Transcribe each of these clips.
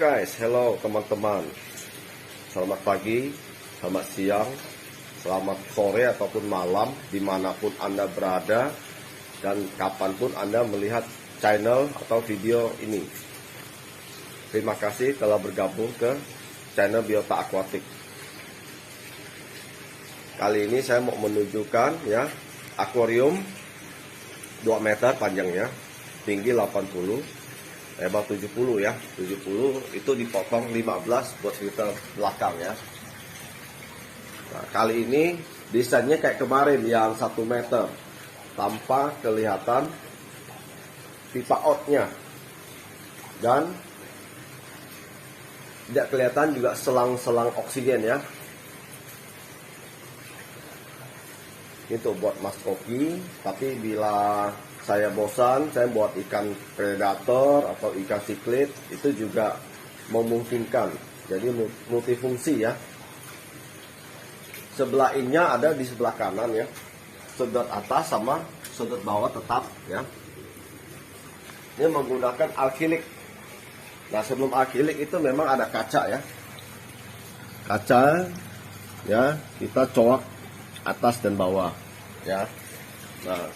guys, hello teman-teman. Selamat pagi, selamat siang, selamat sore ataupun malam, dimanapun Anda berada dan kapanpun Anda melihat channel atau video ini. Terima kasih telah bergabung ke channel Biota Aquatic. Kali ini saya mau menunjukkan ya akuarium 2 meter panjangnya, tinggi 80, lebar 70 ya. 70 itu dipotong 15 buat filter belakang ya. Nah, kali ini desainnya kayak kemarin yang 1 meter tanpa kelihatan pipa outnya, dan tidak kelihatan juga selang-selang oksigen ya. Itu buat Mas Koki. Tapi bila saya bosan, saya buat ikan predator atau ikan siklit, itu juga memungkinkan. Jadi multifungsi ya. Sebelah innya ada di sebelah kanan ya. Sudut atas sama sudut bawah tetap ya. Ini menggunakan akrilik. Nah, sebelum akrilik itu memang ada kaca ya. Kaca ya, kita coak atas dan bawah ya. Nah,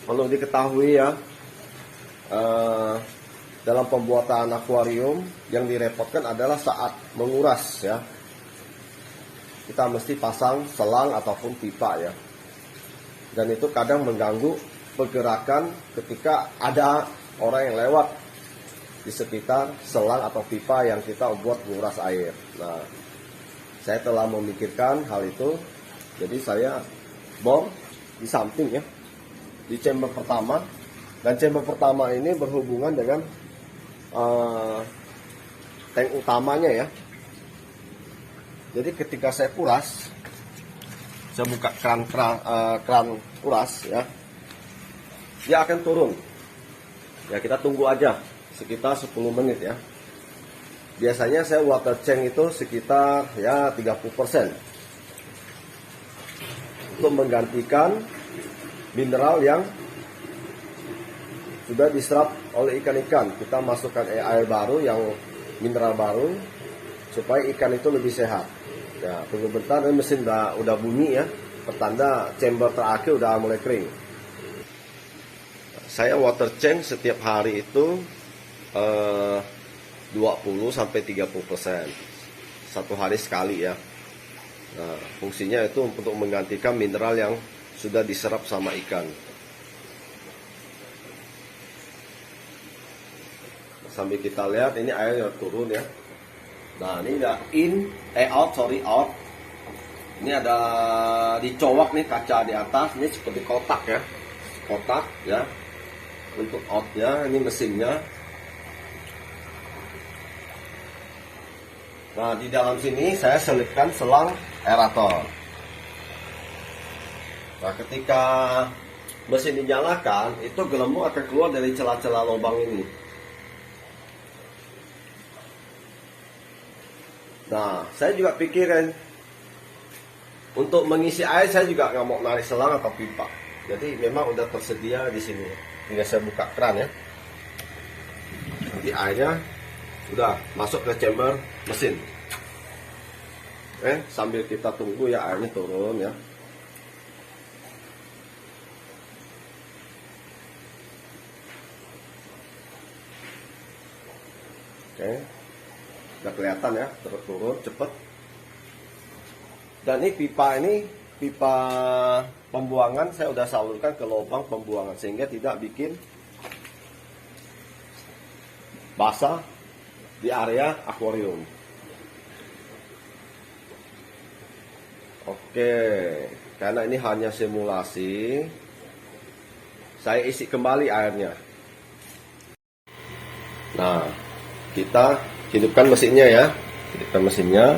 perlu diketahui ya, dalam pembuatan akuarium yang direpotkan adalah saat menguras ya, kita mesti pasang selang ataupun pipa ya, dan itu kadang mengganggu pergerakan ketika ada orang yang lewat di sekitar selang atau pipa yang kita buat menguras air. Nah, saya telah memikirkan hal itu, jadi saya bor di samping ya, di chamber pertama. Dan chamber pertama ini berhubungan dengan tank utamanya ya. Jadi ketika saya kuras, saya buka keran kuras ya, dia akan turun ya. Kita tunggu aja sekitar 10 menit ya. Biasanya saya water change itu sekitar ya 30% untuk menggantikan mineral yang sudah diserap oleh ikan-ikan. Kita masukkan air baru yang mineral baru supaya ikan itu lebih sehat. Ya, tunggu bentar, mesin udah bunyi ya, pertanda chamber terakhir udah mulai kering. Saya water change setiap hari itu 20-30%, satu hari sekali ya. Nah, fungsinya itu untuk menggantikan mineral yang sudah diserap sama ikan. Sambil kita lihat ini air yang turun ya. Nah, ini udah out. Ini ada dicowak nih kaca di atas, ini seperti kotak ya. Kotak ya. Untuk outnya, ini mesinnya. Nah, di dalam sini saya selipkan selang aerator. Nah, ketika mesin dinyalakan, itu gelembung akan keluar dari celah-celah lubang ini. Nah, saya juga pikirin untuk mengisi air, saya juga nggak mau narik selang atau pipa. Jadi memang udah tersedia di sini. Tinggal saya buka keran ya. Nanti airnya udah masuk ke chamber mesin. Sambil kita tunggu ya airnya turun ya. Oke, udah kelihatan ya, turun cepet. Dan ini pipa pembuangan saya udah salurkan ke lubang pembuangan sehingga tidak bikin basah di area akuarium. Oke, karena ini hanya simulasi, saya isi kembali airnya. Nah, kita hidupkan mesinnya ya. Hidupkan mesinnya.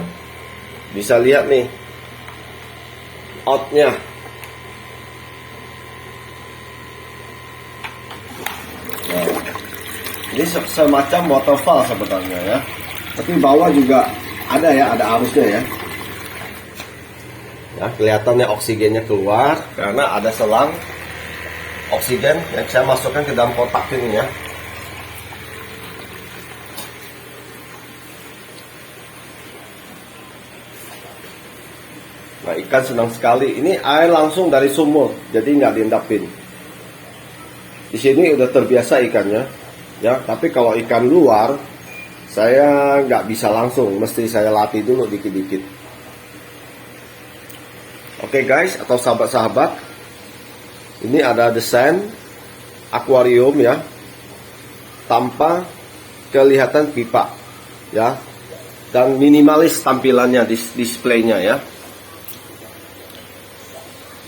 Bisa lihat nih outnya. Nah, ini semacam waterfall sebetulnya ya. Tapi bawah juga ada ya, ada arusnya ya. Ya, kelihatannya oksigennya keluar karena ada selang oksigen yang saya masukkan ke dalam kotak ini ya. Nah, ikan senang sekali. Ini air langsung dari sumur, jadi nggak diendapin. Di sini udah terbiasa ikannya, ya. Tapi kalau ikan luar, saya nggak bisa langsung, mesti saya latih dulu dikit-dikit. Oke guys, atau sahabat-sahabat, ini ada desain akuarium ya, tanpa kelihatan pipa ya, dan minimalis tampilannya displaynya ya.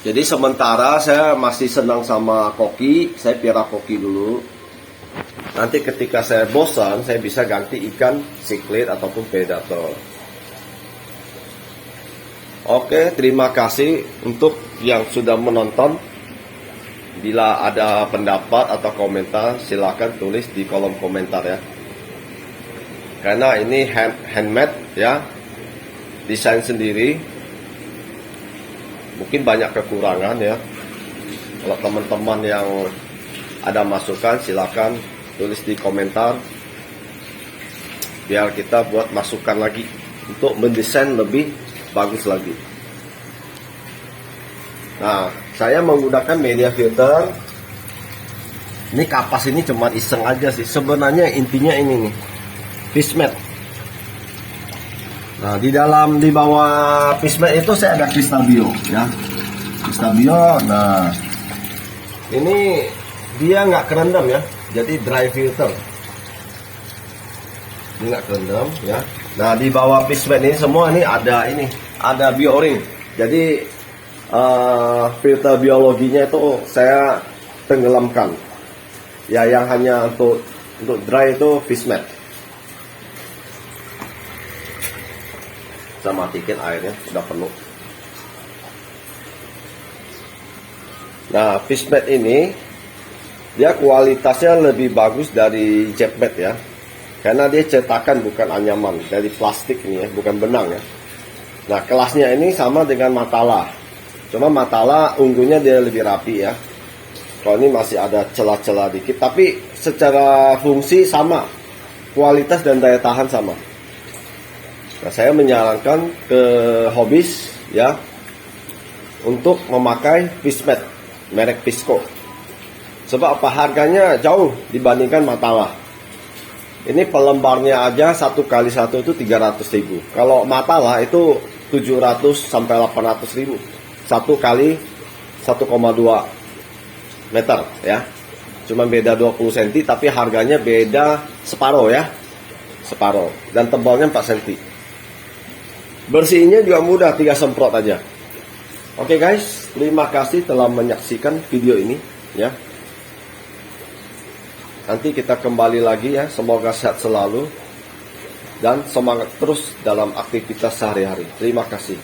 Jadi sementara saya masih senang sama koki, saya piara koki dulu. Nanti ketika saya bosan, saya bisa ganti ikan cichlid ataupun predator. Oke, terima kasih untuk yang sudah menonton. Bila ada pendapat atau komentar, silakan tulis di kolom komentar ya. Karena ini handmade ya, desain sendiri. Mungkin banyak kekurangan ya. Kalau teman-teman yang ada masukan, silakan tulis di komentar. Biar kita buat masukan lagi untuk mendesain lebih bagus lagi. Nah, saya menggunakan media filter. Ini kapas ini cuma iseng aja sih. Sebenarnya intinya ini nih, fishmat. Nah, di bawah fishmat itu saya ada kristal bio ya. Kristal bio. Nah, ini dia nggak kerendam ya. Jadi dry filter. Ini nggak kerendam ya. Nah, di bawah fishmat ini semua ini ada bio-ring. Jadi filter biologinya itu saya tenggelamkan. Ya, yang hanya untuk dry itu fishmat. Saya matikan airnya, sudah penuh. Nah, fishmat ini dia kualitasnya lebih bagus dari jetmat ya. Karena dia cetakan bukan anyaman, dari plastik ini ya, bukan benang ya. Nah, kelasnya ini sama dengan Matala. Cuma Matala unggunya dia lebih rapi ya. Kalau ini masih ada celah-celah dikit, tapi secara fungsi sama. Kualitas dan daya tahan sama. Nah, saya menyarankan ke hobis ya untuk memakai fishmat merek Pisco. Sebab apa? Harganya jauh dibandingkan Matala. Ini pelembarnya aja 1x1 itu 300.000. Kalau Matala itu 700 sampai 800.000. 1 kali 1,2 meter ya. Cuma beda 20 cm tapi harganya beda separuh ya. Separuh. Dan tebalnya 4 cm. Bersihinnya juga mudah, 3 semprot aja. Oke guys, terima kasih telah menyaksikan video ini ya. Nanti kita kembali lagi ya, semoga sehat selalu dan semangat terus dalam aktivitas sehari-hari. Terima kasih.